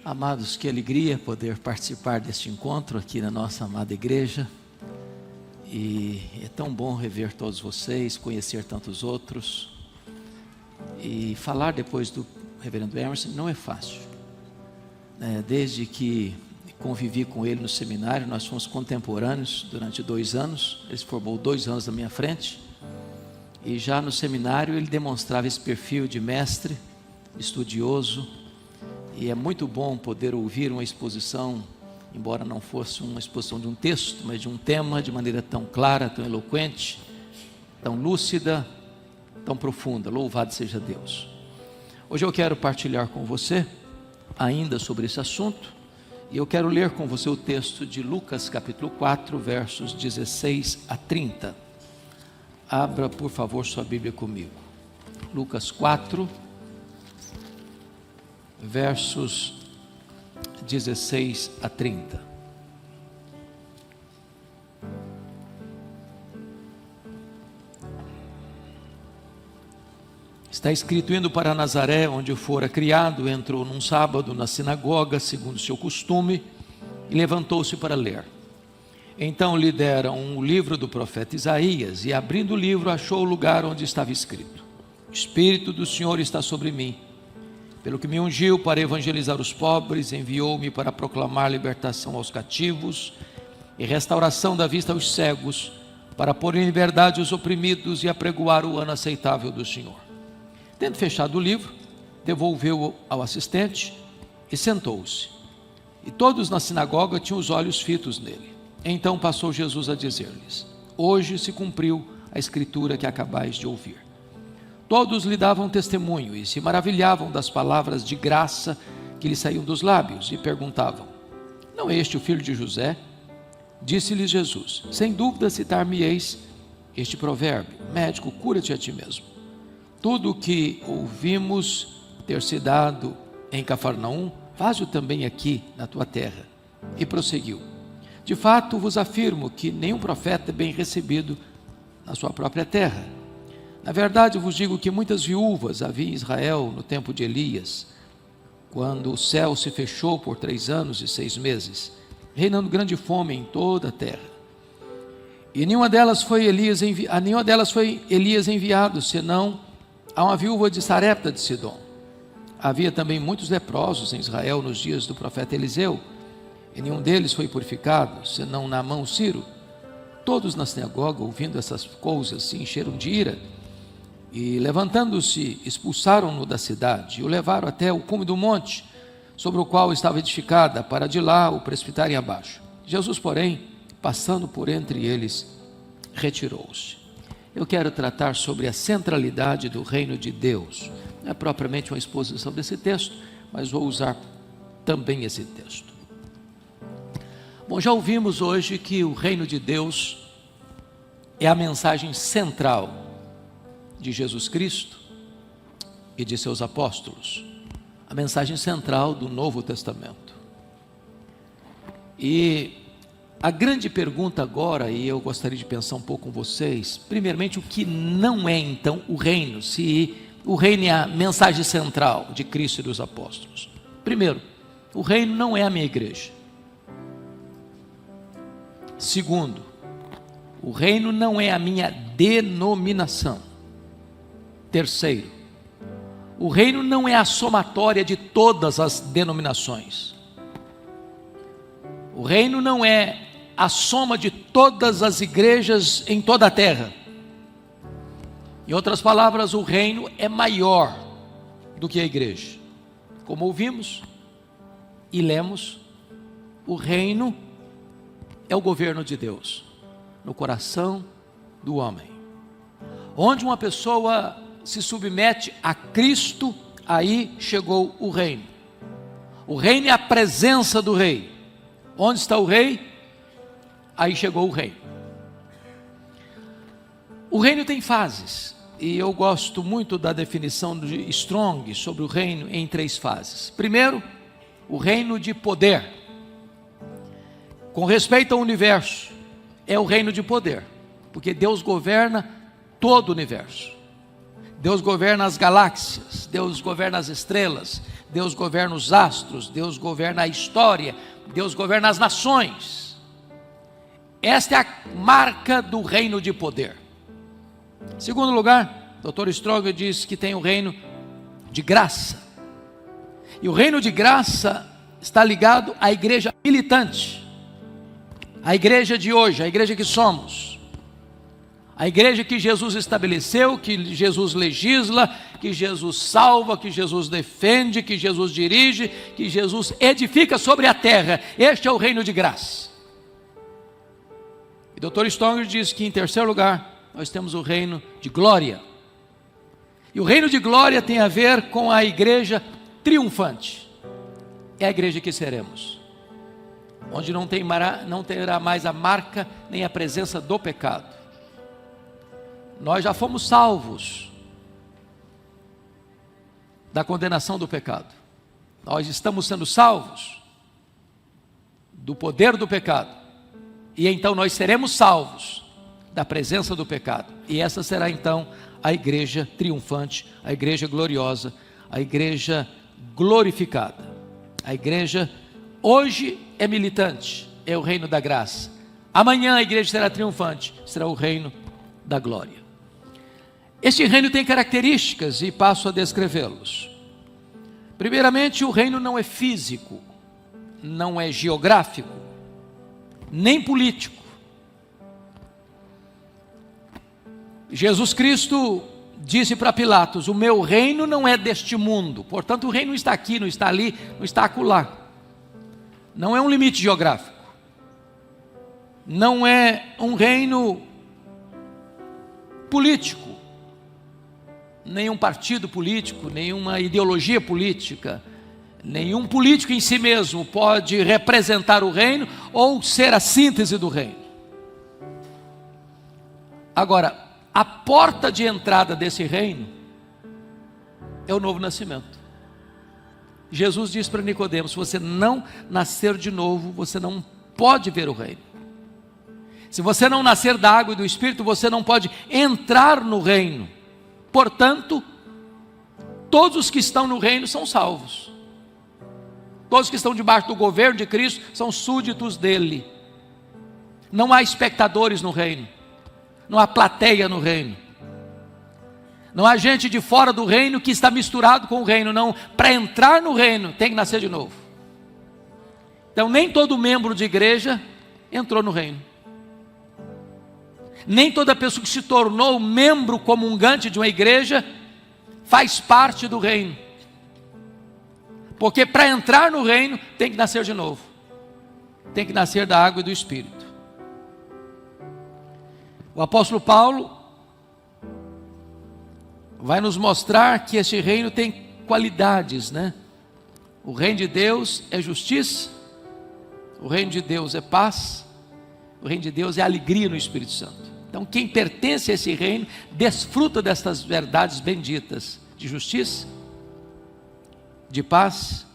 Amados, que alegria poder participar deste encontro aqui na nossa amada igreja. E é tão bom rever todos vocês, conhecer tantos outros. E falar depois do reverendo Emerson não é fácil. Desde que convivi com ele no seminário, nós fomos contemporâneos durante 2 anos. Ele se formou 2 anos na minha frente. E já no seminário ele demonstrava esse perfil de mestre, estudioso. E é muito bom poder ouvir uma exposição, embora não fosse uma exposição de um texto, mas de um tema de maneira tão clara, tão eloquente, tão lúcida, tão profunda. Louvado seja Deus. Hoje eu quero partilhar com você ainda sobre esse assunto, e eu quero ler com você o texto de Lucas capítulo 4, versos 16 a 30. Abra, por favor, sua Bíblia comigo. Lucas 4, versos 16 a 30. Está escrito: indo para Nazaré, onde fora criado, entrou num sábado na sinagoga, segundo seu costume, e levantou-se para ler. Então lhe deram um livro do profeta Isaías, e abrindo o livro achou o lugar onde estava escrito: o Espírito do Senhor está sobre mim, pelo que me ungiu para evangelizar os pobres, enviou-me para proclamar libertação aos cativos e restauração da vista aos cegos, para pôr em liberdade os oprimidos e apregoar o ano aceitável do Senhor. Tendo fechado o livro, devolveu-o ao assistente e sentou-se. E todos na sinagoga tinham os olhos fitos nele. Então passou Jesus a dizer-lhes: hoje se cumpriu a escritura que acabais de ouvir. Todos lhe davam testemunho e se maravilhavam das palavras de graça que lhe saíam dos lábios e perguntavam: não é este o filho de José? Disse-lhes Jesus: sem dúvida citar-me-eis este provérbio: médico, cura-te a ti mesmo. Tudo o que ouvimos ter se dado em Cafarnaum, faz-o também aqui na tua terra. E prosseguiu: de fato vos afirmo que nenhum profeta é bem recebido na sua própria terra. Na verdade vos digo que muitas viúvas havia em Israel no tempo de Elias, quando o céu se fechou por 3 anos e 6 meses, reinando grande fome em toda a terra. E a nenhuma delas foi Elias enviado, senão a uma viúva de Sarepta de Sidom. Havia também muitos leprosos em Israel nos dias do profeta Eliseu, e nenhum deles foi purificado, senão Naamã o Ciro. Todos na sinagoga, ouvindo essas coisas, se encheram de ira, e levantando-se, expulsaram-no da cidade, e o levaram até o cume do monte, sobre o qual estava edificada, para de lá o precipitarem abaixo. Jesus, porém, passando por entre eles, retirou-se. Eu quero tratar sobre a centralidade do reino de Deus. Não é propriamente uma exposição desse texto, mas vou usar também esse texto. Bom, já ouvimos hoje que o reino de Deus é a mensagem central de Jesus Cristo e de seus apóstolos, a mensagem central do Novo Testamento. E a grande pergunta agora, e eu gostaria de pensar um pouco com vocês, primeiramente, o que não é então o reino, se o reino é a mensagem central de Cristo e dos apóstolos. Primeiro, o reino não é a minha igreja. Segundo, o reino não é a minha denominação. Terceiro, o reino não é a somatória de todas as denominações. O reino não é a soma de todas as igrejas em toda a terra. Em outras palavras, o reino é maior do que a igreja. Como ouvimos e lemos, o reino é o governo de Deus no coração do homem. Onde uma pessoa se submete a Cristo, aí chegou o reino. O reino é a presença do rei. Onde está o rei? Aí chegou o reino. O reino tem fases, e eu gosto muito da definição de Strong sobre o reino em 3 fases. Primeiro, o reino de poder. Com respeito ao universo, é o reino de poder, porque Deus governa todo o universo. Deus governa as galáxias, Deus governa as estrelas, Deus governa os astros, Deus governa a história, Deus governa as nações. Esta é a marca do reino de poder. Em segundo lugar, Dr. Strong diz que tem o reino de graça. E o reino de graça está ligado à igreja militante, a igreja de hoje, a igreja que somos, a igreja que Jesus estabeleceu, que Jesus legisla, que Jesus salva, que Jesus defende, que Jesus dirige, que Jesus edifica sobre a terra. Este é o reino de graça. E Dr. Strong diz que em terceiro lugar, nós temos o reino de glória. E o reino de glória tem a ver com a igreja triunfante. É a igreja que seremos, onde não terá mais a marca nem a presença do pecado. Nós já fomos salvos da condenação do pecado. Nós estamos sendo salvos do poder do pecado. E então nós seremos salvos da presença do pecado. E essa será então a igreja triunfante, a igreja gloriosa, a igreja glorificada. A igreja hoje é militante, é o reino da graça. Amanhã a igreja será triunfante, será o reino da glória. Este reino tem características e passo a descrevê-los. Primeiramente, o reino não é físico, não é geográfico, nem político. Jesus Cristo disse para Pilatos: o meu reino não é deste mundo. Portanto, o reino não está aqui, não está ali, não está acolá. Não é um limite geográfico. Não é um reino político. Nenhum partido político, nenhuma ideologia política, nenhum político em si mesmo pode representar o reino ou ser a síntese do reino. Agora, a porta de entrada desse reino é o novo nascimento. Jesus disse para Nicodemos: se você não nascer de novo, você não pode ver o reino. Se você não nascer da água e do Espírito, você não pode entrar no reino. Portanto, todos os que estão no reino são salvos. Todos que estão debaixo do governo de Cristo são súditos dele. Não há espectadores no reino. Não há plateia no reino. Não há gente de fora do reino que está misturado com o reino. Não, para entrar no reino tem que nascer de novo. Então nem todo membro de igreja entrou no reino. Nem toda pessoa que se tornou membro comungante de uma igreja faz parte do reino. Porque para entrar no reino tem que nascer de novo. Tem que nascer da água e do Espírito. O apóstolo Paulo vai nos mostrar que este reino tem qualidades, né? O reino de Deus é justiça, o reino de Deus é paz, o reino de Deus é alegria no Espírito Santo. Então quem pertence a esse reino desfruta destas verdades benditas de justiça, de paz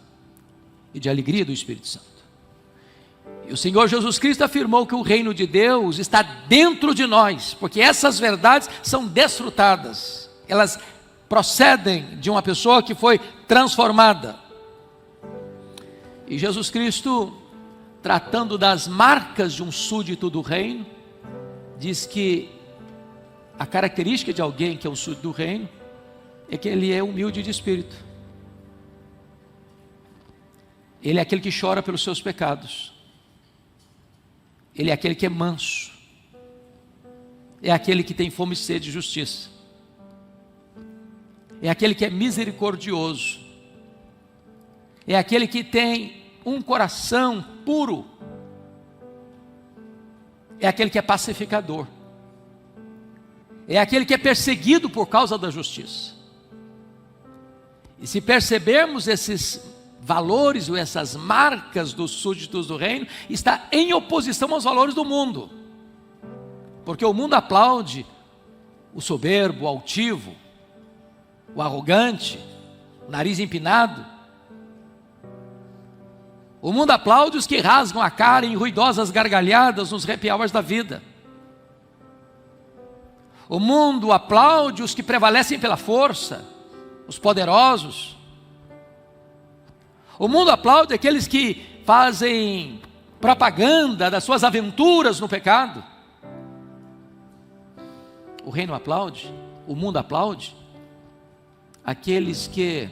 e de alegria do Espírito Santo. E o Senhor Jesus Cristo afirmou que o reino de Deus está dentro de nós, porque essas verdades são desfrutadas, elas procedem de uma pessoa que foi transformada. E Jesus Cristo, tratando das marcas de um súdito do reino, diz que a característica de alguém que é um súdito do reino é que ele é humilde de espírito. Ele é aquele que chora pelos seus pecados. Ele é aquele que é manso. É aquele que tem fome e sede de justiça. É aquele que é misericordioso. É aquele que tem um coração puro. É aquele que é pacificador. É aquele que é perseguido por causa da justiça. E se percebermos esses valores ou essas marcas dos súditos do reino, está em oposição aos valores do mundo. Porque o mundo aplaude o soberbo, o altivo, o arrogante, o nariz empinado. O mundo aplaude os que rasgam a cara em ruidosas gargalhadas nos happy hours da vida. O mundo aplaude os que prevalecem pela força, os poderosos. O mundo aplaude aqueles que fazem propaganda das suas aventuras no pecado. O reino aplaude, o mundo aplaude aqueles que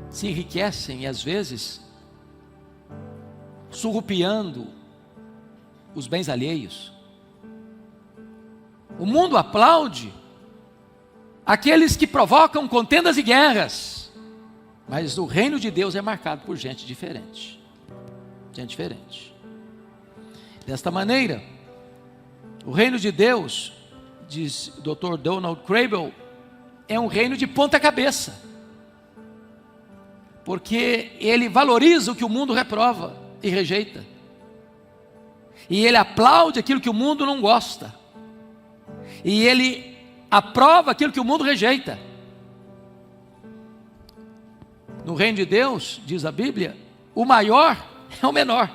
se enriquecem e às vezes surrupiando os bens alheios. O mundo aplaude aqueles que provocam contendas e guerras, mas o reino de Deus é marcado por gente diferente. Gente diferente. Desta maneira, o reino de Deus, diz o Dr. Donald Crable, é um reino de ponta cabeça, porque ele valoriza o que o mundo reprova e rejeita, e ele aplaude aquilo que o mundo não gosta, e ele aprova aquilo que o mundo rejeita. No reino de Deus, diz a Bíblia, o maior é o menor.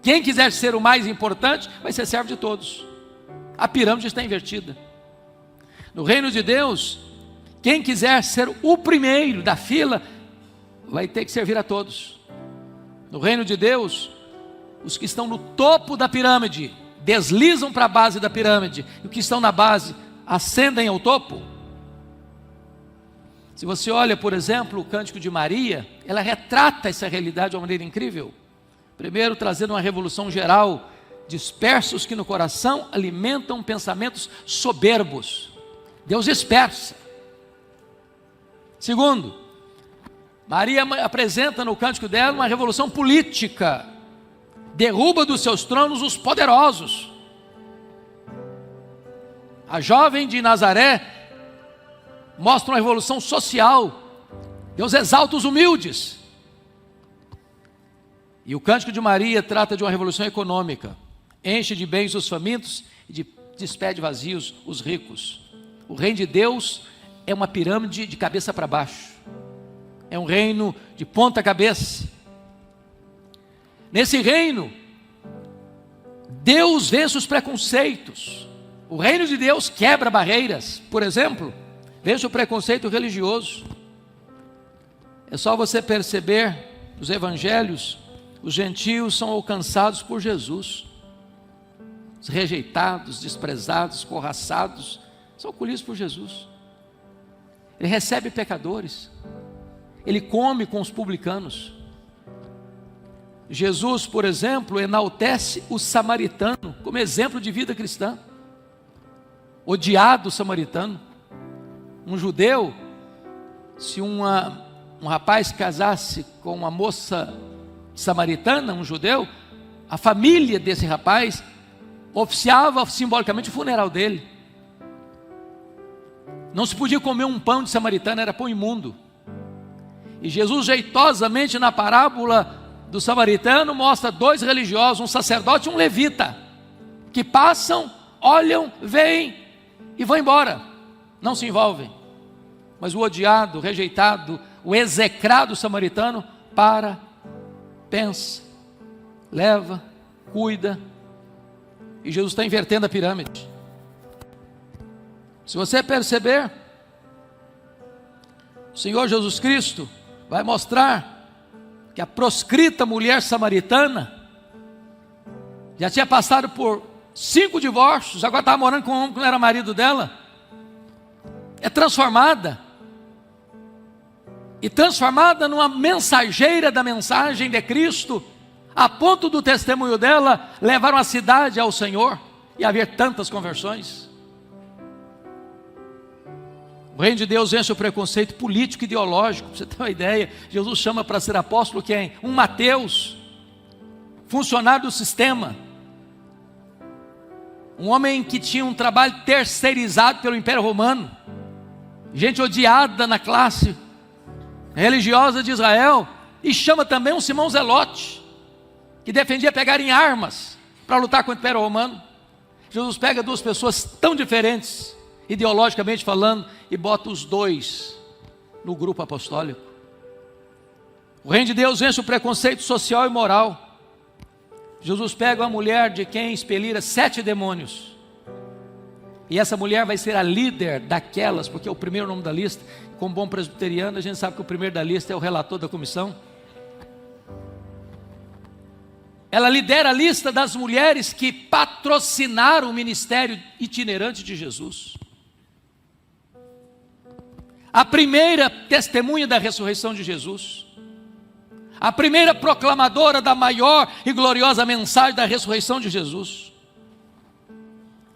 Quem quiser ser o mais importante, vai ser servo de todos. A pirâmide está invertida. No reino de Deus, quem quiser ser o primeiro da fila, vai ter que servir a todos. No reino de Deus, os que estão no topo da pirâmide, deslizam para a base da pirâmide, e os que estão na base, ascendem ao topo. Se você olha, por exemplo, o Cântico de Maria, ela retrata essa realidade de uma maneira incrível. Primeiro, trazendo uma revolução geral, dispersos que no coração alimentam pensamentos soberbos. Deus dispersa. Segundo, Maria apresenta no cântico dela uma revolução política. Derruba dos seus tronos os poderosos. A jovem de Nazaré mostra uma revolução social. Deus exalta os humildes. E o Cântico de Maria trata de uma revolução econômica. Enche de bens os famintos e despede vazios os ricos. O reino de Deus é uma pirâmide de cabeça para baixo. É um reino de ponta cabeça. Nesse reino, Deus vence os preconceitos. O reino de Deus quebra barreiras. Por exemplo, vence o preconceito religioso. É só você perceber nos evangelhos, os gentios são alcançados por Jesus. Os rejeitados, desprezados, escorraçados, são acolhidos por Jesus. Ele recebe pecadores. Ele come com os publicanos. Jesus, por exemplo, enaltece o samaritano como exemplo de vida cristã. Odiado o samaritano. Um judeu, se um rapaz casasse com uma moça samaritana, um judeu, a família desse rapaz oficiava simbolicamente o funeral dele. Não se podia comer um pão de samaritano, era pão imundo. E Jesus, jeitosamente, na parábola do samaritano, mostra dois religiosos, um sacerdote e um levita, que passam, olham, veem e vão embora, não se envolvem. Mas o odiado, o rejeitado, o execrado samaritano para, pensa, leva, cuida. E Jesus está invertendo a pirâmide. Se você perceber, o Senhor Jesus Cristo vai mostrar que a proscrita mulher samaritana já tinha passado por 5 divórcios, agora estava morando com um homem que não era marido dela. É transformada. E transformada numa mensageira da mensagem de Cristo, a ponto do testemunho dela levar uma cidade ao Senhor e haver tantas conversões. O reino de Deus vence o preconceito político e ideológico. Para você ter uma ideia, Jesus chama para ser apóstolo quem? Um Mateus, funcionário do sistema, um homem que tinha um trabalho terceirizado pelo Império Romano, gente odiada na classe religiosa de Israel, e chama também um Simão Zelote, que defendia pegar em armas para lutar contra o Império Romano. Jesus pega duas pessoas tão diferentes, ideologicamente falando, e bota os dois no grupo apostólico. O reino de Deus vence o preconceito social e moral. Jesus pega uma mulher de quem expelira 7 demônios, e essa mulher vai ser a líder daquelas, porque é o primeiro nome da lista, Como bom presbiteriano, a gente sabe que o primeiro da lista é o relator da comissão. Ela lidera a lista das mulheres que patrocinaram o ministério itinerante de Jesus. A primeira testemunha da ressurreição de Jesus. A primeira proclamadora da maior e gloriosa mensagem da ressurreição de Jesus.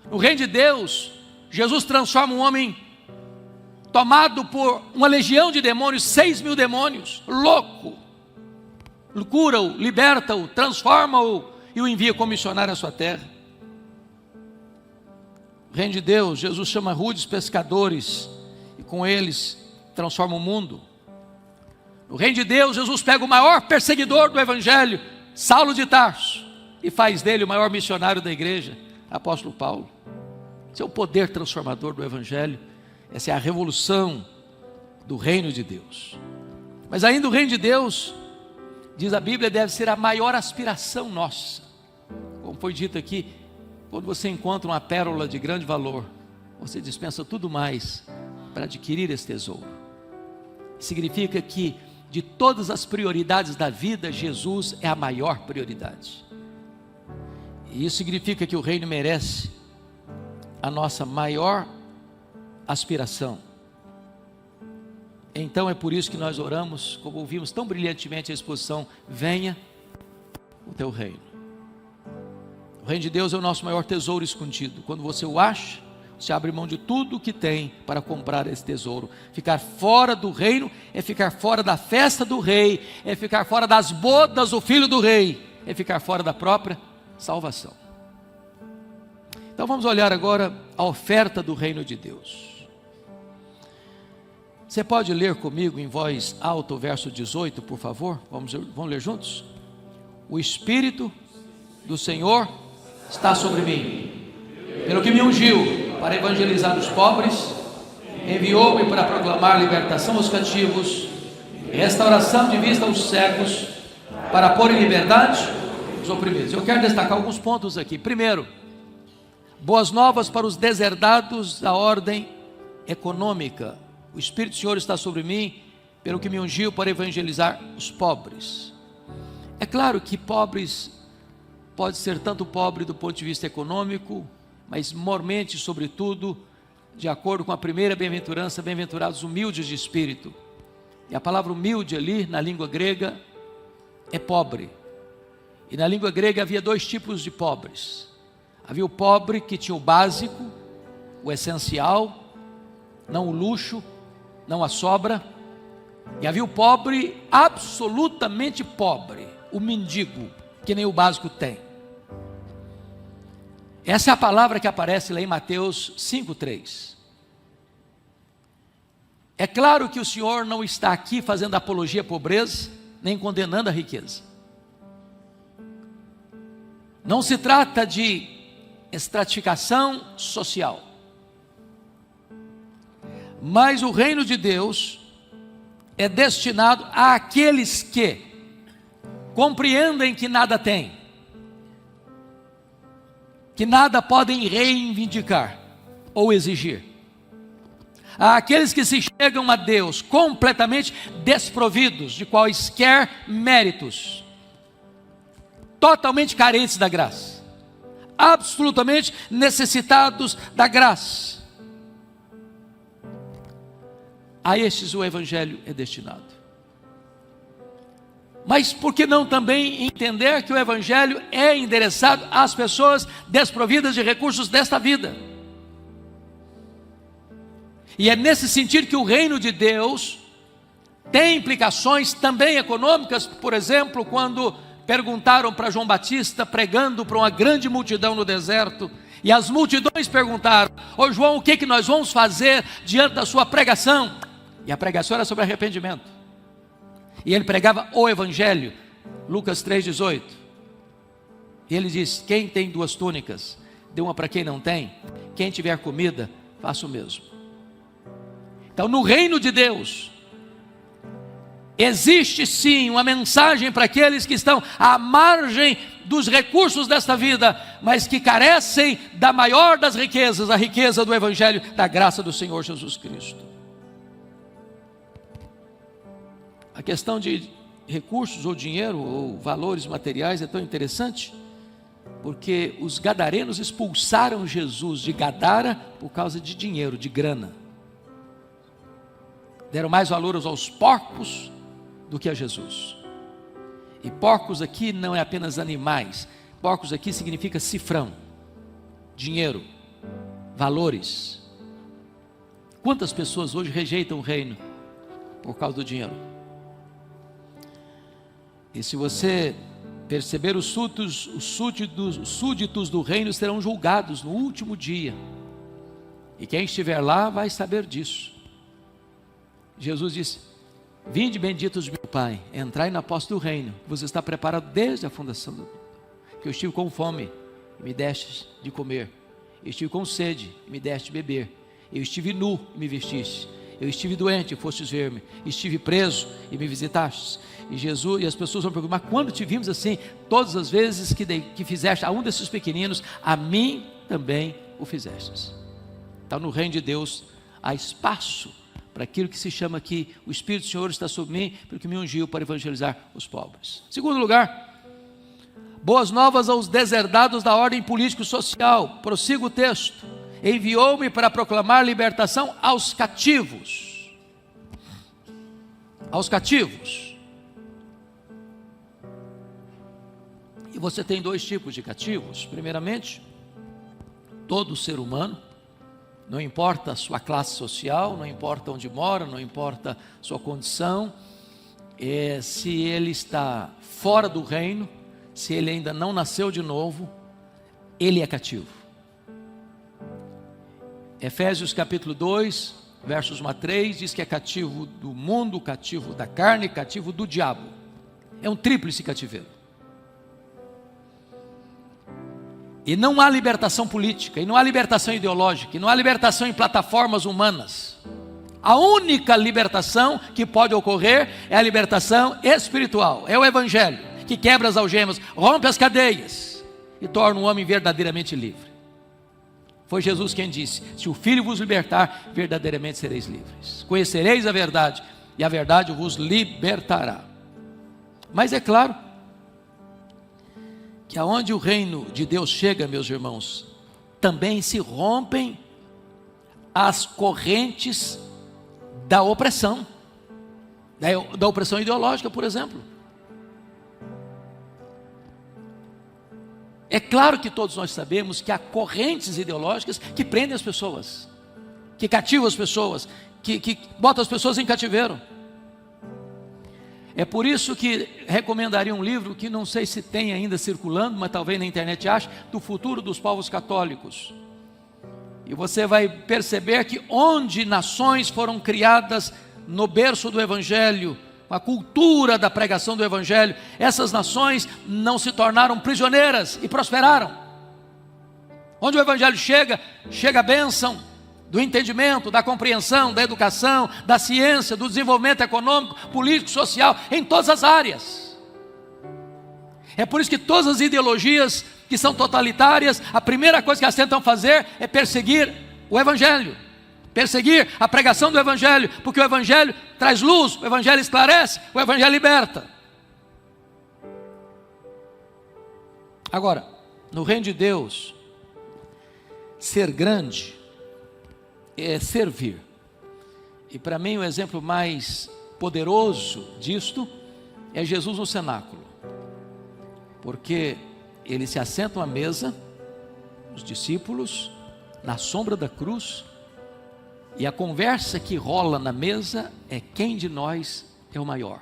No reino de Deus, Jesus transforma um homem tomado por uma legião de demônios, 6.000 demônios, louco. Cura-o, liberta-o, transforma-o e o envia como missionário à sua terra. No reino de Deus, Jesus chama rudes pescadores e com eles transforma o mundo. No reino de Deus, Jesus pega o maior perseguidor do evangelho, Saulo de Tarso, e faz dele o maior missionário da igreja, apóstolo Paulo. Esse é o poder transformador do evangelho. Essa é a revolução do reino de Deus. Mas ainda o reino de Deus, diz a Bíblia, deve ser a maior aspiração nossa. Como foi dito aqui, quando você encontra uma pérola de grande valor, você dispensa tudo mais para adquirir esse tesouro. Significa que de todas as prioridades da vida, Jesus é a maior prioridade. E isso significa que o reino merece a nossa maior aspiração. Então é por isso que nós oramos, como ouvimos tão brilhantemente a exposição: venha o teu reino. O reino de Deus é o nosso maior tesouro escondido. Quando você o acha, você abre mão de tudo o que tem para comprar esse tesouro. Ficar fora do reino é ficar fora da festa do rei, é ficar fora das bodas do filho do rei, é ficar fora da própria salvação. Então vamos olhar agora a oferta do reino de Deus. Você pode ler comigo em voz alta o verso 18, por favor? Vamos ler juntos? O Espírito do Senhor está sobre mim, pelo que me ungiu para evangelizar os pobres, enviou-me para proclamar libertação aos cativos, restauração de vista aos cegos, para pôr em liberdade os oprimidos. Eu quero destacar alguns pontos aqui. Primeiro, boas novas para os deserdados da ordem econômica. O Espírito do Senhor está sobre mim, pelo que me ungiu para evangelizar os pobres. É claro que pobres pode ser tanto pobre do ponto de vista econômico, mas mormente, sobretudo, de acordo com a primeira bem-aventurança, bem-aventurados humildes de espírito. E a palavra humilde ali, na língua grega, é pobre. E na língua grega havia dois tipos de pobres. Havia o pobre que tinha o básico, o essencial, não o luxo, não a sobra. E havia o pobre absolutamente pobre, o mendigo, que nem o básico tem. Essa é a palavra que aparece lá em Mateus 5,3. É claro que o Senhor não está aqui fazendo apologia à pobreza, nem condenando a riqueza. Não se trata de estratificação social. Mas o reino de Deus é destinado àqueles que compreendem que nada têm, que nada podem reivindicar ou exigir. Àqueles que se chegam a Deus completamente desprovidos de quaisquer méritos, totalmente carentes da graça, absolutamente necessitados da graça. A estes o Evangelho é destinado. Mas por que não também entender que o Evangelho é endereçado às pessoas desprovidas de recursos desta vida? E é nesse sentido que o reino de Deus tem implicações também econômicas. Por exemplo, quando perguntaram para João Batista, pregando para uma grande multidão no deserto, e as multidões perguntaram: ô João, o que nós vamos fazer diante da sua pregação? E a pregação era sobre arrependimento. E ele pregava o Evangelho, Lucas 3,18. E ele diz: quem tem 2 túnicas, dê uma para quem não tem. Quem tiver comida, faça o mesmo. Então, no reino de Deus, existe sim uma mensagem para aqueles que estão à margem dos recursos desta vida, mas que carecem da maior das riquezas, a riqueza do Evangelho, da graça do Senhor Jesus Cristo. A questão de recursos ou dinheiro ou valores materiais é tão interessante, porque os gadarenos expulsaram Jesus de Gadara por causa de dinheiro, de grana. Deram mais valor aos porcos do que a Jesus. E porcos aqui não é apenas animais, porcos aqui significa cifrão, dinheiro, valores. Quantas pessoas hoje rejeitam o reino por causa do dinheiro? E se você perceber, os súditos do reino serão julgados no último dia, e quem estiver lá vai saber disso. Jesus disse: vinde benditos de meu Pai, entrai na posse do reino, que você está preparado desde a fundação do mundo. Que eu estive com fome, e me destes de comer. Eu estive com sede, e me deste de beber. Eu estive nu, e me vestiste. Eu estive doente, e fostes ver-me. Estive preso, e me visitastes. E as pessoas vão perguntar: mas quando te vimos assim? Todas as vezes que fizeste a um desses pequeninos, a mim também o fizestes. Então, no reino de Deus há espaço para aquilo que se chama aqui: o Espírito do Senhor está sobre mim, porque me ungiu para evangelizar os pobres. Segundo lugar, boas novas aos deserdados da ordem político-social. Prossiga o texto: enviou-me para proclamar libertação aos cativos. Aos cativos. E você tem dois tipos de cativos. Primeiramente, todo ser humano, não importa a sua classe social, não importa onde mora, não importa a sua condição, se ele está fora do reino, se ele ainda não nasceu de novo, ele é cativo. Efésios capítulo 2, versos 1 a 3, diz que é cativo do mundo, cativo da carne, cativo do diabo. É um tríplice cativeiro. E não há libertação política, e não há libertação ideológica, e não há libertação em plataformas humanas. A única libertação que pode ocorrer é a libertação espiritual, é o Evangelho, que quebra as algemas, rompe as cadeias e torna o homem verdadeiramente livre. Foi Jesus quem disse: se o Filho vos libertar, verdadeiramente sereis livres. Conhecereis a verdade, e a verdade vos libertará. Mas é claro que aonde o reino de Deus chega, meus irmãos, também se rompem as correntes da opressão, da opressão ideológica, por exemplo. É claro que todos nós sabemos que há correntes ideológicas que prendem as pessoas, que cativam as pessoas, que botam as pessoas em cativeiro. É por isso que recomendaria um livro que não sei se tem ainda circulando, mas talvez na internet ache, do futuro dos povos católicos. E você vai perceber que onde nações foram criadas no berço do Evangelho, a cultura da pregação do Evangelho, essas nações não se tornaram prisioneiras e prosperaram. Onde o Evangelho chega a bênção do entendimento, da compreensão, da educação, da ciência, do desenvolvimento econômico, político, social, em todas as áreas. É por isso que todas as ideologias que são totalitárias, a primeira coisa que elas tentam fazer é perseguir o Evangelho, perseguir a pregação do Evangelho, porque o Evangelho traz luz, o Evangelho esclarece, o Evangelho liberta. Agora, no reino de Deus, ser grande é servir. E para mim o exemplo mais poderoso disto é Jesus no cenáculo, porque eles se assentam à mesa, os discípulos, na sombra da cruz, e a conversa que rola na mesa é: quem de nós é o maior?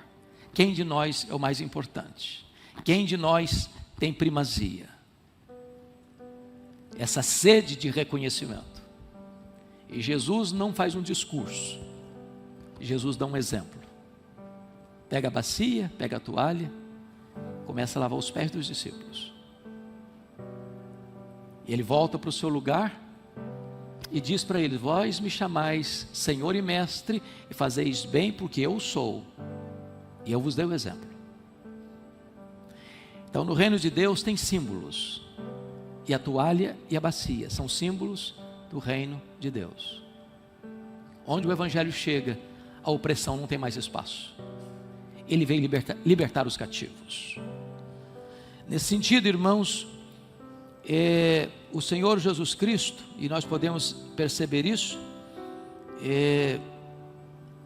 Quem de nós é o mais importante? Quem de nós tem primazia? Essa sede de reconhecimento. E Jesus não faz um discurso, Jesus dá um exemplo. Pega a bacia, pega a toalha, começa a lavar os pés dos discípulos. E ele volta para o seu lugar e diz para eles: vós me chamais Senhor e Mestre, e fazeis bem, porque eu sou, e eu vos dei o exemplo. Então, no reino de Deus tem símbolos, e a toalha e a bacia são símbolos do reino de Deus. Onde o Evangelho chega, a opressão não tem mais espaço. Ele veio libertar os cativos. Nesse sentido, irmãos, o Senhor Jesus Cristo, e nós podemos perceber isso,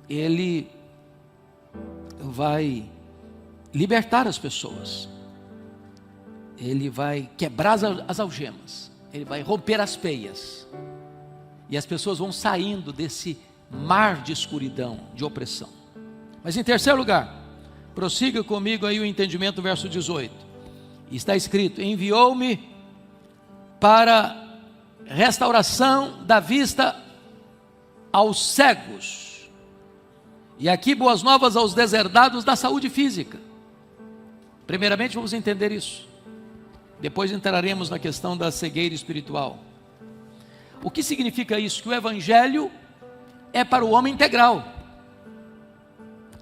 Ele vai libertar as pessoas, Ele vai quebrar as algemas, Ele vai romper as peias, e as pessoas vão saindo desse mar de escuridão, de opressão. Mas em terceiro lugar, prossiga comigo aí o entendimento, verso 18, está escrito: enviou-me para restauração da vista aos cegos, e aqui boas novas aos deserdados da saúde física. Primeiramente vamos entender isso, depois entraremos na questão da cegueira espiritual. O que significa isso? Que o Evangelho é para o homem integral.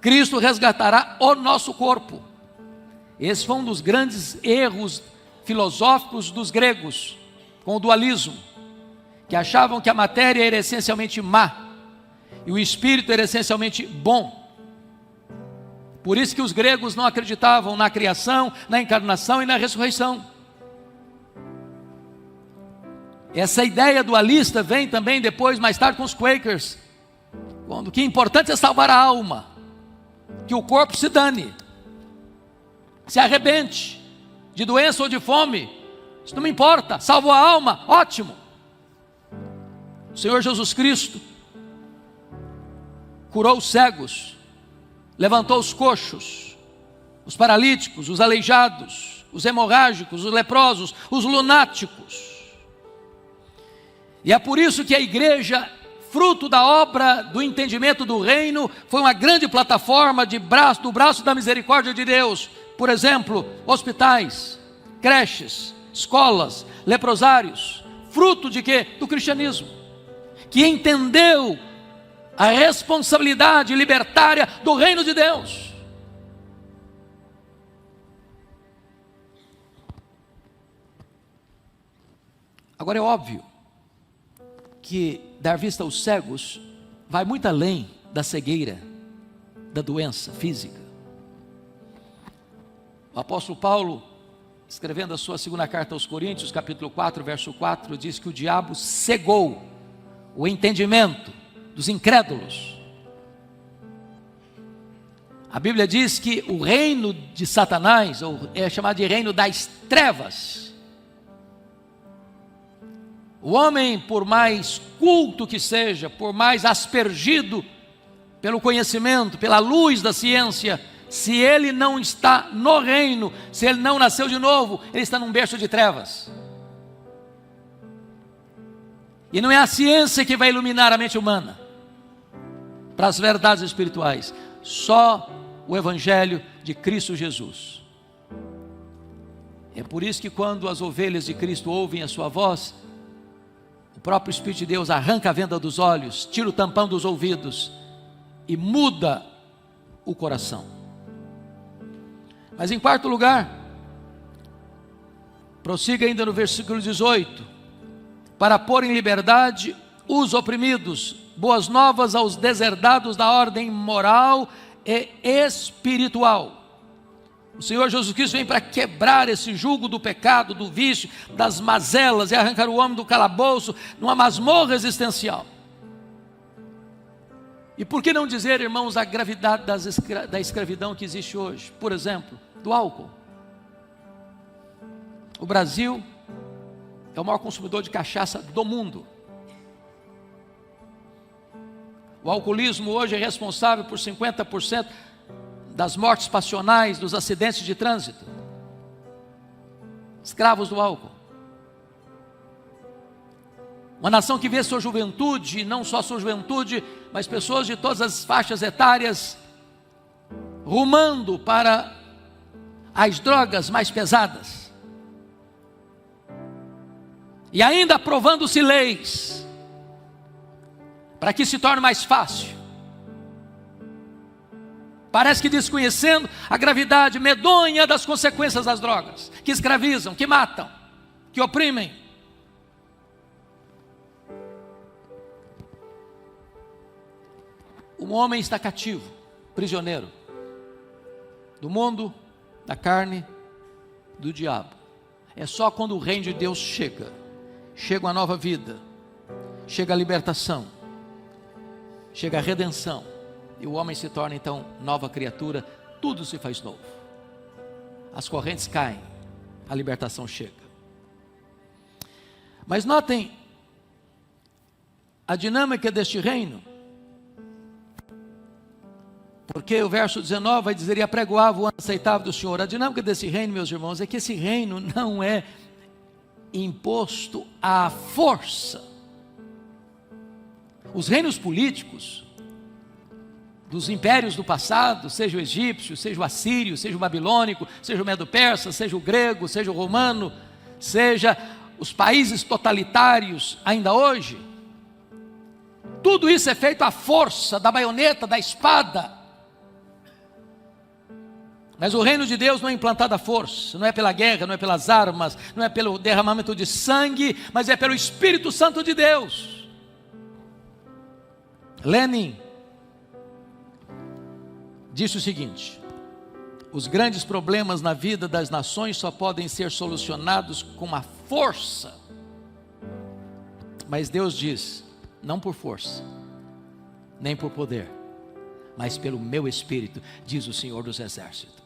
Cristo resgatará o nosso corpo. Esse foi um dos grandes erros filosóficos dos gregos, com o dualismo, que achavam que a matéria era essencialmente má, e o espírito era essencialmente bom. Por isso que os gregos não acreditavam na criação, na encarnação e na ressurreição. Essa ideia dualista vem também depois, mais tarde, com os Quakers, quando o que é importante é salvar a alma, que o corpo se dane, se arrebente de doença ou de fome, isso não me importa, salvo a alma, ótimo. O Senhor Jesus Cristo curou os cegos, levantou os coxos, os paralíticos, os aleijados, os hemorrágicos, os leprosos, os lunáticos. E é por isso que a igreja, fruto da obra do entendimento do reino, foi uma grande plataforma do braço da misericórdia de Deus. Por exemplo, hospitais, creches, escolas, leprosários, fruto de quê? Do cristianismo, que entendeu a responsabilidade libertária do reino de Deus. Agora é óbvio que dar vista aos cegos vai muito além da cegueira, da doença física. O apóstolo Paulo, escrevendo a sua segunda carta aos Coríntios, capítulo 4, verso 4, diz que o diabo cegou o entendimento dos incrédulos. A Bíblia diz que o reino de Satanás, ou é chamado de reino das trevas, o homem, por mais culto que seja, por mais aspergido pelo conhecimento, pela luz da ciência, se ele não está no reino, se ele não nasceu de novo, ele está num berço de trevas. E não é a ciência que vai iluminar a mente humana para as verdades espirituais, só o Evangelho de Cristo Jesus. É por isso que quando as ovelhas de Cristo ouvem a sua voz, o próprio Espírito de Deus arranca a venda dos olhos, tira o tampão dos ouvidos e muda o coração. Mas em quarto lugar, prossiga ainda no versículo 18, para pôr em liberdade os oprimidos, boas novas aos deserdados da ordem moral e espiritual. O Senhor Jesus Cristo vem para quebrar esse jugo do pecado, do vício, das mazelas, e arrancar o homem do calabouço, numa masmorra existencial. E por que não dizer, irmãos, a gravidade da escravidão que existe hoje? Por exemplo, do álcool. O Brasil é o maior consumidor de cachaça do mundo. O alcoolismo hoje é responsável por 50% das mortes passionais, dos acidentes de trânsito. Escravos do álcool. Uma nação que vê sua juventude, e não só sua juventude, mas pessoas de todas as faixas etárias, rumando para as drogas mais pesadas. E ainda aprovando-se leis, para que se torne mais fácil. Parece que desconhecendo a gravidade medonha das consequências das drogas, que escravizam, que matam, que oprimem. Um homem está cativo, prisioneiro. do mundo, da carne, do diabo. É só quando o reino de Deus chega uma nova vida, chega a libertação, chega a redenção, e o homem se torna então nova criatura, tudo se faz novo. As correntes caem, a libertação chega. Mas notem a dinâmica deste reino, porque o verso 19 vai dizer: e apregoava o ano aceitável do Senhor. A dinâmica desse reino, meus irmãos, é que esse reino não é imposto à força. Os reinos políticos dos impérios do passado, seja o egípcio, seja o assírio, seja o babilônico, seja o medo-persa, seja o grego, seja o romano, seja os países totalitários ainda hoje, tudo isso é feito à força da baioneta, da espada. Mas o reino de Deus não é implantado à força, não é pela guerra, não é pelas armas, não é pelo derramamento de sangue, mas é pelo Espírito Santo de Deus. Lenin disse o seguinte: os grandes problemas na vida das nações só podem ser solucionados com a força. Mas Deus diz: não por força, nem por poder, mas pelo meu Espírito, diz o Senhor dos Exércitos.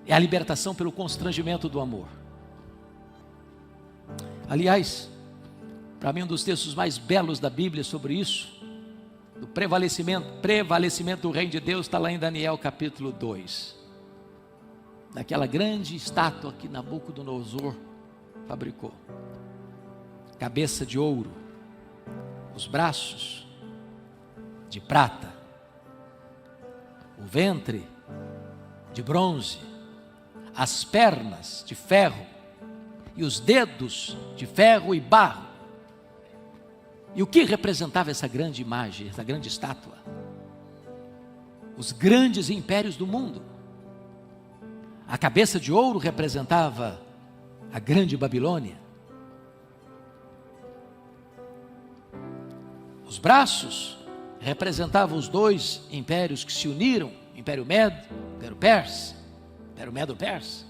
É a libertação pelo constrangimento do amor. Aliás, para mim um dos textos mais belos da Bíblia sobre isso, do prevalecimento do reino de Deus, está lá em Daniel capítulo 2, daquela grande estátua que Nabucodonosor fabricou, cabeça de ouro, os braços de prata, o ventre de bronze, as pernas de ferro e os dedos de ferro e barro. E o que representava essa grande imagem, essa grande estátua? Os grandes impérios do mundo. A cabeça de ouro representava a grande Babilônia. Os braços representavam os dois impérios que se uniram, Império Medo, Império Persa, Império Medo-Persa.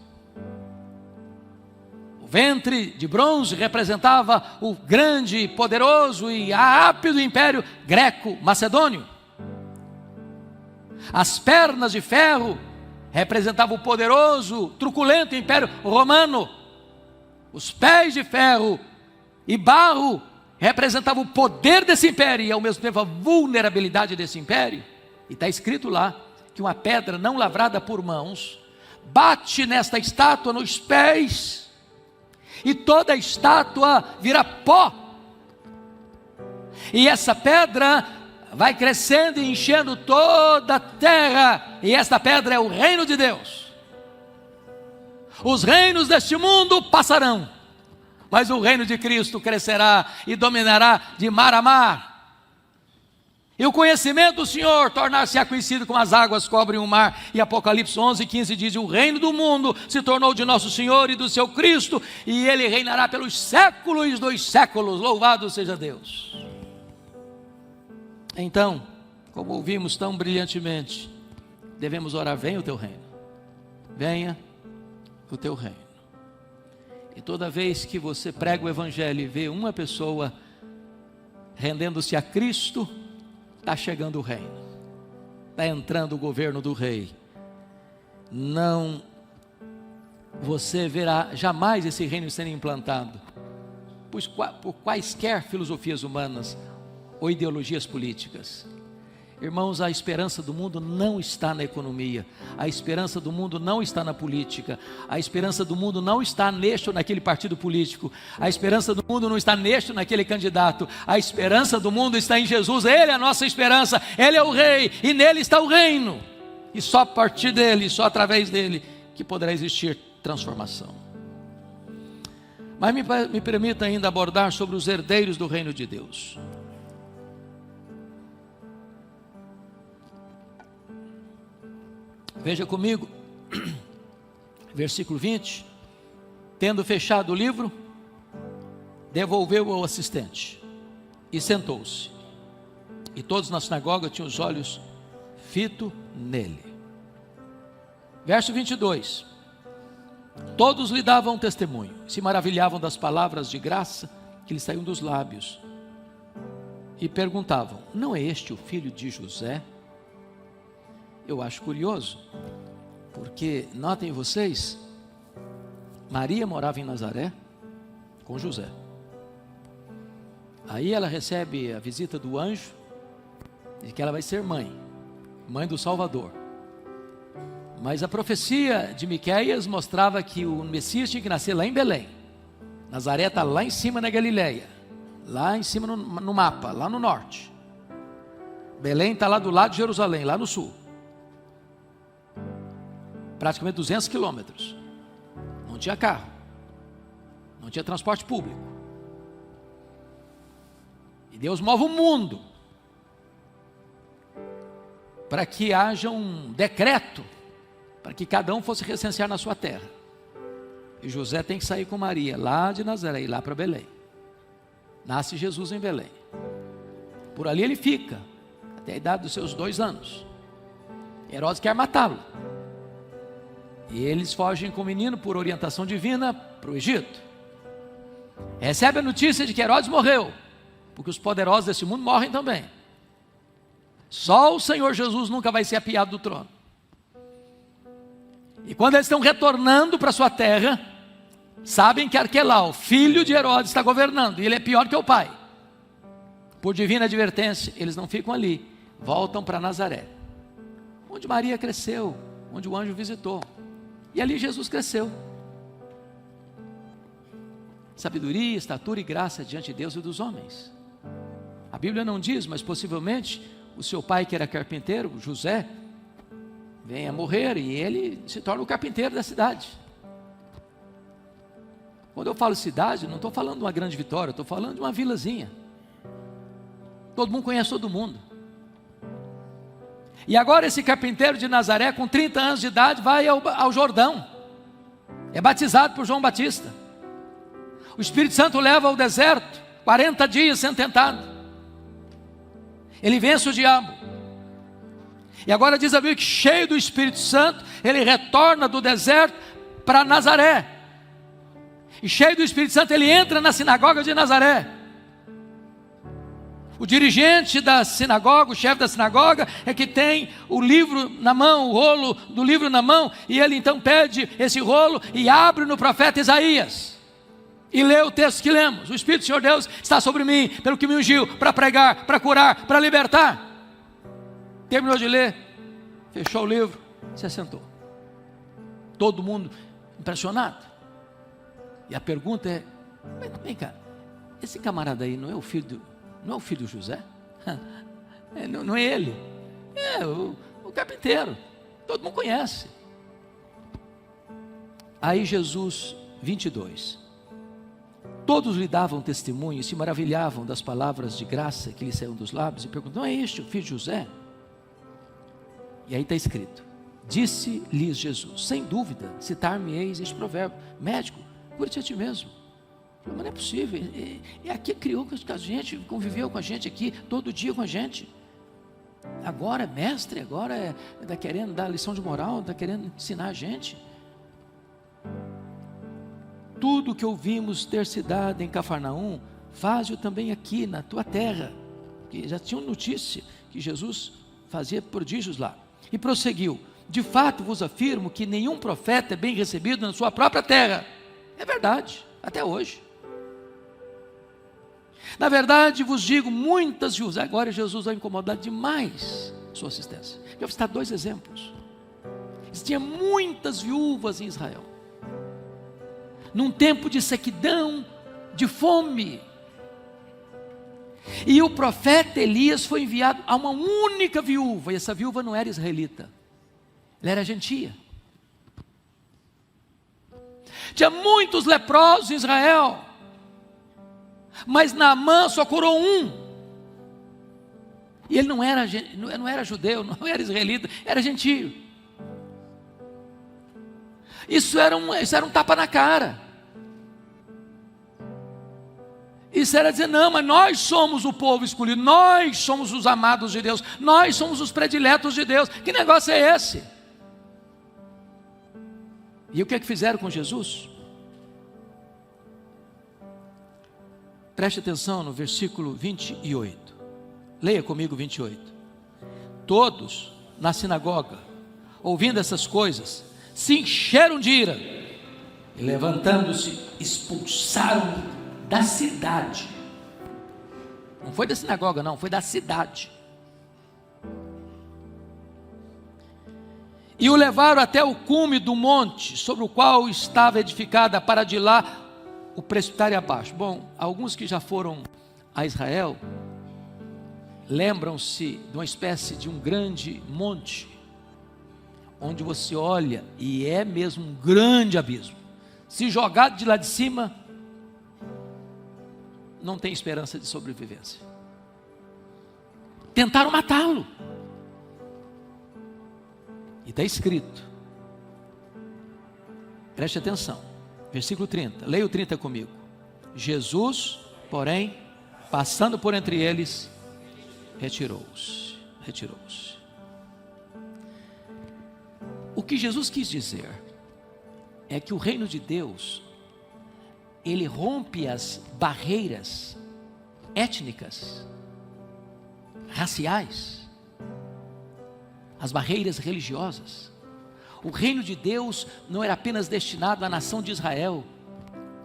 O ventre de bronze representava o grande, poderoso e rápido Império Greco-Macedônio. As pernas de ferro representavam o poderoso, truculento Império Romano. Os pés de ferro e barro representavam o poder desse império e ao mesmo tempo a vulnerabilidade desse império. E está escrito lá que uma pedra não lavrada por mãos bate nesta estátua nos pés e toda a estátua vira pó. E essa pedra vai crescendo e enchendo toda a terra, e esta pedra é o reino de Deus. Os reinos deste mundo passarão, mas o reino de Cristo crescerá e dominará de mar a mar. E o conhecimento do Senhor tornar-se-á conhecido como as águas cobrem o mar. E Apocalipse 11:15 diz: o reino do mundo se tornou de nosso Senhor e do seu Cristo, e ele reinará pelos séculos dos séculos. Louvado seja Deus. Então, como ouvimos tão brilhantemente, devemos orar: venha o teu reino, venha o teu reino. E toda vez que você prega o evangelho e vê uma pessoa rendendo-se a Cristo, está chegando o reino, está entrando o governo do rei. Não, você verá jamais esse reino sendo implantado por quaisquer filosofias humanas ou ideologias políticas. Irmãos, a esperança do mundo não está na economia, a esperança do mundo não está na política, a esperança do mundo não está neste ou naquele partido político, a esperança do mundo não está neste ou naquele candidato, a esperança do mundo está em Jesus. Ele é a nossa esperança, Ele é o Rei e nele está o reino, e só a partir dele, só através dele que poderá existir transformação. Mas me permita ainda abordar sobre os herdeiros do reino de Deus. Veja comigo, versículo 20: tendo fechado o livro, devolveu ao assistente e sentou-se. E todos na sinagoga tinham os olhos fitos nele. Verso 22. Todos lhe davam testemunho, se maravilhavam das palavras de graça que lhe saíam dos lábios. E perguntavam: não é este o filho de José? Eu acho curioso, porque notem vocês, Maria morava em Nazaré com José. Aí ela recebe a visita do anjo, de que ela vai ser mãe do Salvador. Mas a profecia de Miqueias mostrava que o Messias tinha que nascer lá em Belém. Nazaré está lá em cima na Galileia, lá em cima no mapa, lá no norte. Belém está lá do lado de Jerusalém, lá no sul. Praticamente 200 quilômetros. Não tinha carro, não tinha transporte público. E Deus move o mundo para que haja um decreto para que cada um fosse recensear na sua terra. E José tem que sair com Maria lá de Nazaré e lá para Belém. Nasce Jesus em Belém. Por ali ele fica até a idade dos seus 2 anos. Herodes quer matá-lo. E eles fogem com o menino por orientação divina para o Egito. Recebe a notícia de que Herodes morreu, porque os poderosos desse mundo morrem também. Só o Senhor Jesus nunca vai ser apiado do trono. E quando eles estão retornando para sua terra, sabem que Arquelau, filho de Herodes, está governando, e ele é pior que o pai. Por divina advertência, eles não ficam ali, voltam para Nazaré, onde Maria cresceu, onde o anjo visitou. E ali Jesus cresceu. Sabedoria, estatura e graça diante de Deus e dos homens. A Bíblia não diz, mas possivelmente o seu pai, que era carpinteiro, José, vem a morrer e ele se torna o carpinteiro da cidade. Quando eu falo cidade, não estou falando de uma grande Vitória, estou falando de uma vilazinha. Todo mundo conhece todo mundo. E agora esse carpinteiro de Nazaré, com 30 anos de idade, vai ao Jordão. É batizado por João Batista. O Espírito Santo o leva ao deserto, 40 dias sendo tentado. Ele vence o diabo. E agora diz a Bíblia que, cheio do Espírito Santo, ele retorna do deserto para Nazaré. E cheio do Espírito Santo, ele entra na sinagoga de Nazaré. O dirigente da sinagoga, o chefe da sinagoga, é que tem o livro na mão, o rolo do livro na mão, e ele então pede esse rolo e abre no profeta Isaías. E lê o texto que lemos: o Espírito do Senhor Deus está sobre mim, pelo que me ungiu, para pregar, para curar, para libertar. Terminou de ler, fechou o livro, se assentou. Todo mundo impressionado. E a pergunta é: vem cá, esse camarada aí não é o filho do José? Não é ele? É o carpinteiro, todo mundo conhece. Aí Jesus, 22. Todos lhe davam testemunho e se maravilhavam das palavras de graça que lhe saíam dos lábios, e perguntavam: não é este o filho de José? E aí está escrito: disse-lhes Jesus, sem dúvida, citar-me-eis este provérbio: médico, cura-te a ti mesmo. Mas não é possível, é aqui que criou com a gente, conviveu com a gente aqui, todo dia com a gente. Agora é mestre, agora está querendo dar lição de moral, está querendo ensinar a gente. Tudo que ouvimos ter se dado em Cafarnaum, faz-o também aqui na tua terra. Porque já tinham notícia que Jesus fazia prodígios lá. E prosseguiu: de fato vos afirmo que nenhum profeta é bem recebido na sua própria terra. É verdade, até hoje. Na verdade vos digo, muitas viúvas. Agora Jesus vai incomodar demais sua assistência. Eu vou citar 2 exemplos. Existiam muitas viúvas em Israel, num tempo de sequidão, de fome. E o profeta Elias foi enviado a uma única viúva, e essa viúva não era israelita, ela era gentia. Tinha muitos leprosos em Israel, mas Naamã só curou um. E ele não era judeu, não era israelita, era gentio. Isso era um tapa na cara. Isso era dizer: não, mas nós somos o povo escolhido, nós somos os amados de Deus, nós somos os prediletos de Deus. Que negócio é esse? E o que é que fizeram com Jesus? Preste atenção no versículo 28. Leia comigo 28. Todos na sinagoga, ouvindo essas coisas, se encheram de ira e, levantando-se, expulsaram da cidade. Não foi da sinagoga, não, foi da cidade. E o levaram até o cume do monte, sobre o qual estava edificada, para de lá o presbitério abaixo. Bom, alguns que já foram a Israel lembram-se de uma espécie de um grande monte, onde você olha e é mesmo um grande abismo. Se jogado de lá de cima, não tem esperança de sobrevivência. Tentaram matá-lo. E está escrito, preste atenção, versículo 30, leia o 30 comigo. Jesus, porém, passando por entre eles, retirou-se. O que Jesus quis dizer é que o reino de Deus, ele rompe as barreiras étnicas, raciais, as barreiras religiosas. O reino de Deus não era apenas destinado à nação de Israel,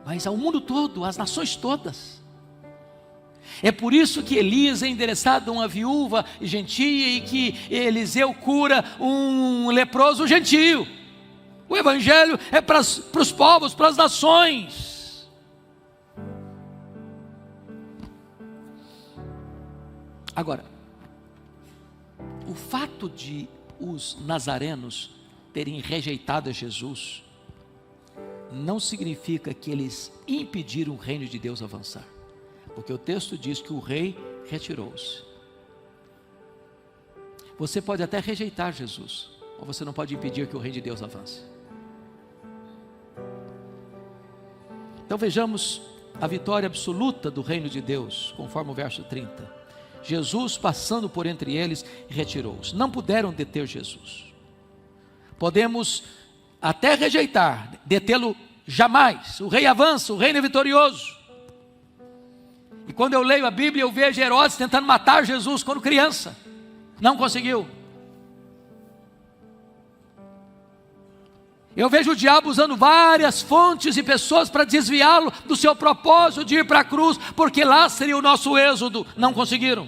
mas ao mundo todo, às nações todas. É por isso que Elias é endereçado a uma viúva gentia e que Eliseu cura um leproso gentio. O evangelho é para os povos, para as nações. Agora, o fato de os nazarenos terem rejeitado a Jesus não significa que eles impediram o reino de Deus avançar, porque o texto diz que o rei retirou-se. Você pode até rejeitar Jesus, ou você não pode impedir que o reino de Deus avance. Então vejamos a vitória absoluta do reino de Deus, conforme o verso 30. Jesus, passando por entre eles, retirou-se. Não puderam deter Jesus. Podemos até rejeitar, detê-lo jamais. O rei avança, o reino é vitorioso. E quando eu leio a Bíblia, eu vejo Herodes tentando matar Jesus quando criança. Não conseguiu. Eu vejo o diabo usando várias fontes e pessoas para desviá-lo do seu propósito de ir para a cruz, porque lá seria o nosso êxodo. Não conseguiram.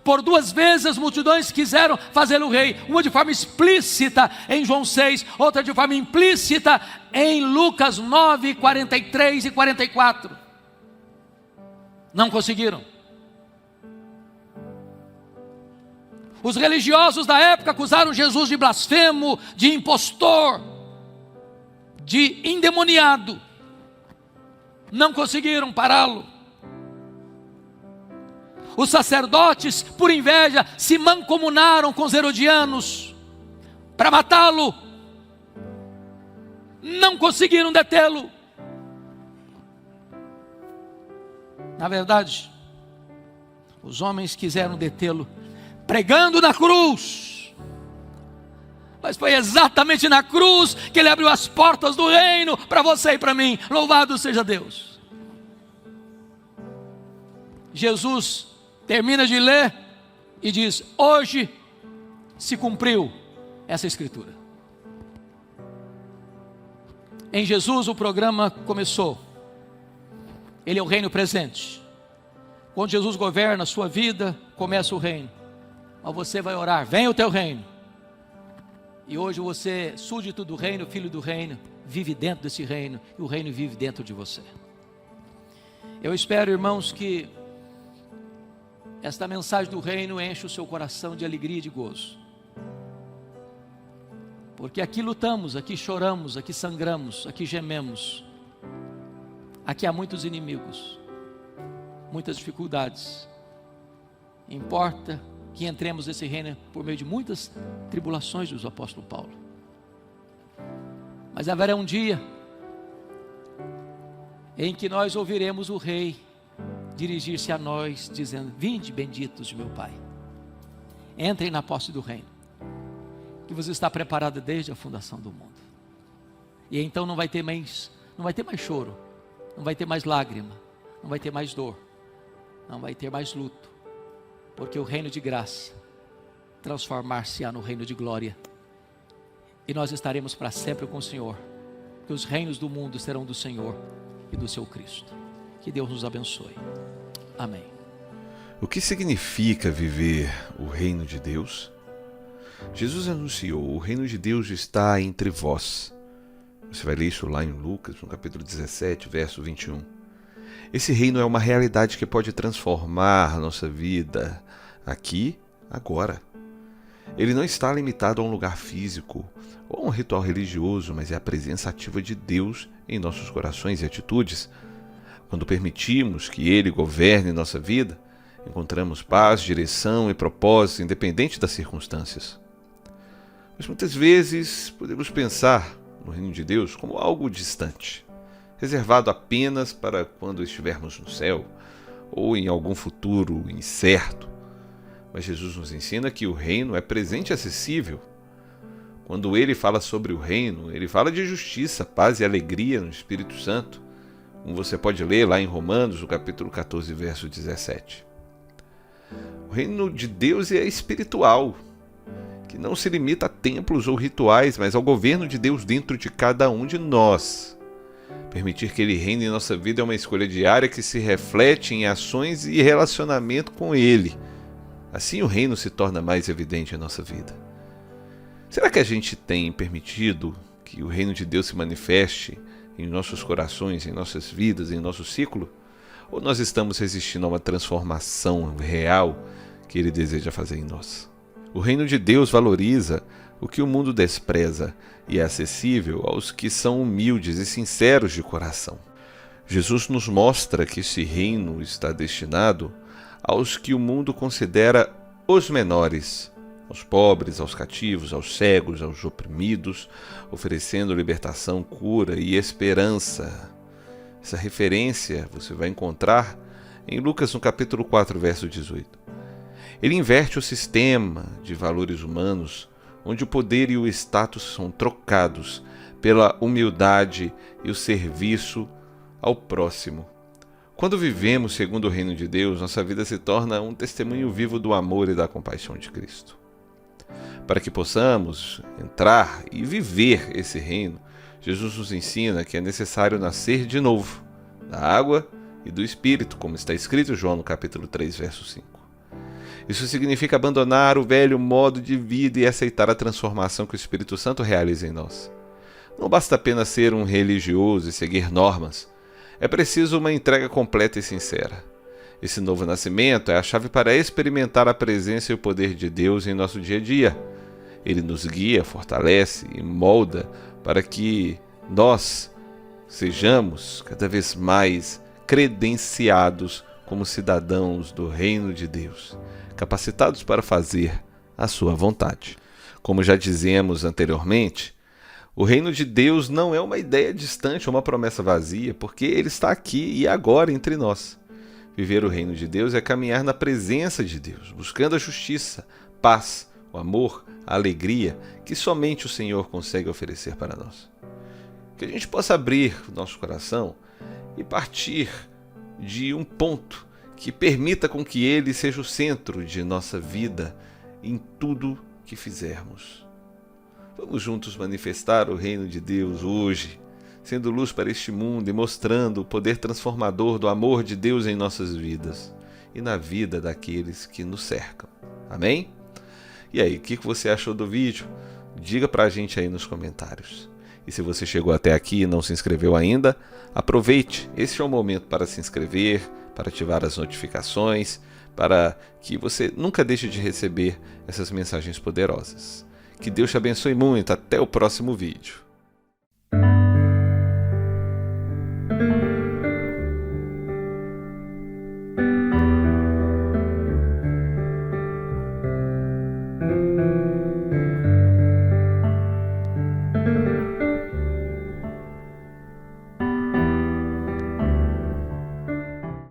Por 2 vezes as multidões quiseram fazê-lo rei, uma de forma explícita em João 6, outra de forma implícita em Lucas 9, 43 e 44. Não conseguiram. Os religiosos da época acusaram Jesus de blasfemo, de impostor, de endemoniado. Não conseguiram pará-lo. Os sacerdotes, por inveja, se mancomunaram com os herodianos para matá-lo. Não conseguiram detê-lo. Na verdade, os homens quiseram detê-lo pregando na cruz, mas foi exatamente na cruz que ele abriu as portas do reino para você e para mim. Louvado seja Deus. Jesus termina de ler e diz: hoje se cumpriu essa escritura. Em Jesus o programa começou. Ele é o reino presente. Quando Jesus governa a sua vida, começa o reino. Mas você vai orar: venha o teu reino. E hoje você, súdito do reino, filho do reino, vive dentro desse reino, e o reino vive dentro de você. Eu espero, irmãos, que esta mensagem do reino enche o seu coração de alegria e de gozo. Porque aqui lutamos, aqui choramos, aqui sangramos, aqui gememos. Aqui há muitos inimigos, muitas dificuldades. Importa que entremos nesse reino por meio de muitas tribulações, diz o apóstolo Paulo. Mas haverá um dia em que nós ouviremos o rei dirigir-se a nós, dizendo: vinde benditos de meu Pai, entrem na posse do reino. que você está preparada desde a fundação do mundo. E então não vai ter mais choro, não vai ter mais lágrima, não vai ter mais dor, não vai ter mais luto, porque o reino de graça transformar-se-á no reino de glória, e nós estaremos para sempre com o Senhor, porque os reinos do mundo serão do Senhor e do seu Cristo. Que Deus nos abençoe. Amém. O que significa viver o reino de Deus? Jesus anunciou: o reino de Deus está entre vós. Você vai ler isso lá em Lucas, no capítulo 17, verso 21. Esse reino é uma realidade que pode transformar a nossa vida aqui, agora. Ele não está limitado a um lugar físico ou a um ritual religioso, mas é a presença ativa de Deus em nossos corações e atitudes. Quando permitimos que Ele governe nossa vida, encontramos paz, direção e propósito, independente das circunstâncias. Mas muitas vezes podemos pensar no reino de Deus como algo distante, reservado apenas para quando estivermos no céu ou em algum futuro incerto. Mas Jesus nos ensina que o reino é presente e acessível. Quando Ele fala sobre o reino, Ele fala de justiça, paz e alegria no Espírito Santo, como você pode ler lá em Romanos, no capítulo 14, verso 17. O reino de Deus é espiritual, que não se limita a templos ou rituais, mas ao governo de Deus dentro de cada um de nós. Permitir que Ele reine em nossa vida é uma escolha diária que se reflete em ações e relacionamento com Ele. Assim o reino se torna mais evidente em nossa vida. Será que a gente tem permitido que o reino de Deus se manifeste em nossos corações, em nossas vidas, em nosso ciclo? Ou nós estamos resistindo a uma transformação real que Ele deseja fazer em nós? O reino de Deus valoriza o que o mundo despreza e é acessível aos que são humildes e sinceros de coração. Jesus nos mostra que esse reino está destinado aos que o mundo considera os menores, aos pobres, aos cativos, aos cegos, aos oprimidos, oferecendo libertação, cura e esperança. Essa referência você vai encontrar em Lucas no capítulo 4, verso 18. Ele inverte o sistema de valores humanos, onde o poder e o status são trocados pela humildade e o serviço ao próximo. Quando vivemos segundo o reino de Deus, nossa vida se torna um testemunho vivo do amor e da compaixão de Cristo. Para que possamos entrar e viver esse reino, Jesus nos ensina que é necessário nascer de novo, da água e do Espírito, como está escrito em João no capítulo 3, verso 5. Isso significa abandonar o velho modo de vida e aceitar a transformação que o Espírito Santo realiza em nós. Não basta apenas ser um religioso e seguir normas. É preciso uma entrega completa e sincera. Esse novo nascimento é a chave para experimentar a presença e o poder de Deus em nosso dia a dia. Ele nos guia, fortalece e molda para que nós sejamos cada vez mais credenciados como cidadãos do reino de Deus, capacitados para fazer a sua vontade. Como já dizemos anteriormente, o reino de Deus não é uma ideia distante ou uma promessa vazia, porque Ele está aqui e agora entre nós. Viver o reino de Deus é caminhar na presença de Deus, buscando a justiça, paz, o amor, a alegria que somente o Senhor consegue oferecer para nós. Que a gente possa abrir o nosso coração e partir de um ponto que permita com que Ele seja o centro de nossa vida em tudo que fizermos. Vamos juntos manifestar o reino de Deus hoje, sendo luz para este mundo e mostrando o poder transformador do amor de Deus em nossas vidas e na vida daqueles que nos cercam. Amém? E aí, o que você achou do vídeo? Diga pra gente aí nos comentários. E se você chegou até aqui e não se inscreveu ainda, aproveite, esse é o momento para se inscrever, para ativar as notificações, para que você nunca deixe de receber essas mensagens poderosas. Que Deus te abençoe muito. Até o próximo vídeo.